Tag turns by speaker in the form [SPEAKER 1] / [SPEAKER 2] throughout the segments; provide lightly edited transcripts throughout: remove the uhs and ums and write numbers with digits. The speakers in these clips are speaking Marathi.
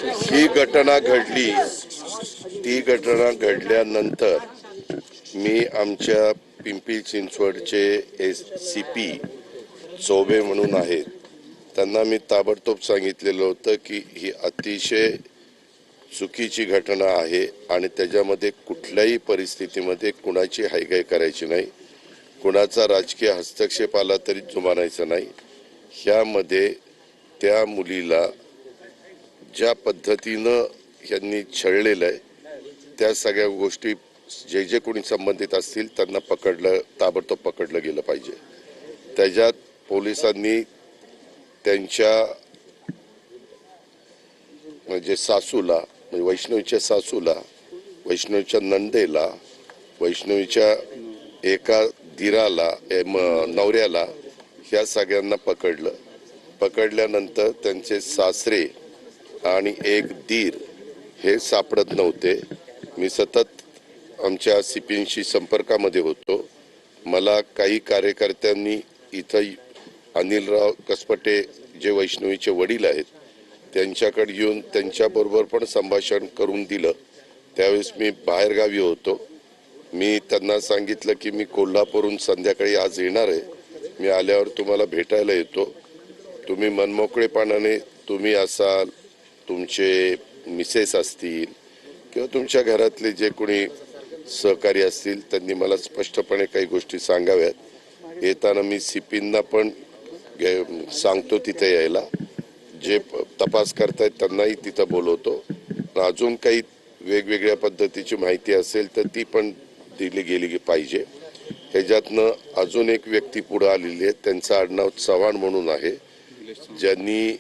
[SPEAKER 1] ही घटना घडली, ती घटना घडल्यानंतर मी आमच्या पिंपरी चिंचवडचे SCP चौबे म्हणून आहेत, त्यांना मी ताबडतोब सांगितलेलं होतं की ही अतिशय चुकीची घटना आहे आणि त्याच्यामध्ये कुठल्याही परिस्थितीमध्ये कुणाची हायगाय करायची नाही, कुणाचा राजकीय हस्तक्षेप आला तरी जुमानायचा नाही। ह्यामध्ये त्या मुलीला ज्या पद्धतीनं यांनी छळलेलं आहे त्या सगळ्या गोष्टी जे कोणी संबंधित असतील त्यांना ताबडतोब पकडलं गेलं पाहिजे। त्याच्यात पोलिसांनी त्यांच्या म्हणजे सासूला, म्हणजे वैष्णवीच्या सासूला, वैष्णवीच्या नंदेला, वैष्णवीच्या एका धीराला, नवऱ्याला, ह्या सगळ्यांना पकडल्यानंतर त्यांचे सासरे आणि एक दीर हे सापडत नव्हते। मी सतत आमच्या CPंशी संपर्कामध्ये होतो। मला काही कार्यकर्त्यांनी इथं अनिलराव कसपटे जे वैष्णवीचे वडील आहेत त्यांच्याकडे येऊन त्यांच्याबरोबर पण संभाषण करून दिलं। त्यावेळेस मी बाहेरगावी होतो। मी त्यांना सांगितलं की मी कोल्हापूरहून संध्याकाळी आज येणार आहे, मी आल्यावर तुम्हाला भेटायला येतो, तुम्ही मनमोकळेपणाने तुम्ही असाल, तुमचे मिसेस असतील किंवा तुमच्या घरातले जे कोणी सहकारी असतील त्यांनी मला स्पष्टपणे काही गोष्टी सांगाव्यात। येताना मी CPंना पण सांगतो तिथे यायला, जे तपास करतायत त्यांनाही तिथं बोलवतो। अजून काही वेगवेगळ्या पद्धतीची माहिती असेल तर ती पण दिली गेली पाहिजे। ह्याच्यातनं अजून एक व्यक्ती पुढे आलेली आहे, त्यांचं आडनाव चव्हाण म्हणून आहे, ज्यांनी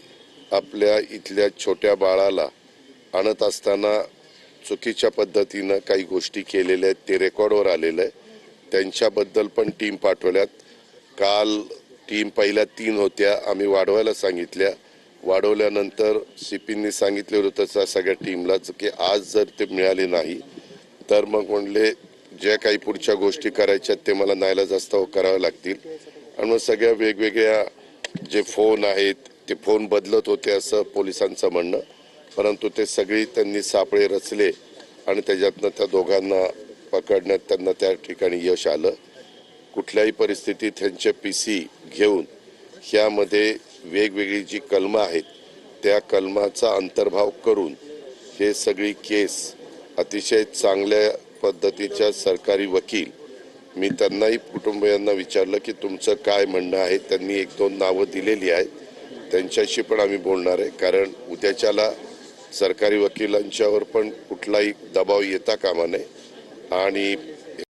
[SPEAKER 1] आपल्या इथल्या छोट्या बाळाला आणत असताना चुकीच्या पद्धतीनं काही गोष्टी केलेल्या आहेत, ते रेकॉर्डवर आलेलं आहे। त्यांच्याबद्दल पण टीम पाठवल्यात। काल टीम पहिल्या 3 होत्या, आम्ही वाढवायला सांगितल्या। वाढवल्यानंतर CPंनी सांगितलं होतं सगळ्या टीमलाच की आज जर ते मिळाले नाही तर मग म्हणले ज्या काही पुढच्या गोष्टी करायच्या ते मला नाईलाजास्तव कराव्या लागतील। आणि मग सगळ्या वेगवेगळ्या जे फोन आहेत ते फोन बदलत होते असं पोलिसांचं म्हणणं, परंतु ते सगळी त्यांनी सापळे रचले आणि त्याच्यातनं त्या दोघांना पकडण्यात त्यांना त्या ठिकाणी यश आलं। कुठल्याही परिस्थितीत त्यांचे PC घेऊन ह्यामध्ये वेगवेगळी जी कलमं आहेत त्या कलमाचा अंतर्भाव करून हे सगळी केस अतिशय चांगल्या पद्धतीच्या सरकारी वकील, मी त्यांनाही कुटुंबियांना विचारलं की तुमचं काय म्हणणं आहे, त्यांनी 1-2 नावं दिलेली आहेत, त्यांच्याशी पण आम्ही बोलणार आहे, कारण उद्याच्याला सरकारी वकिलांच्यावर पण कुठलाही दबाव येता कामा नये। आणि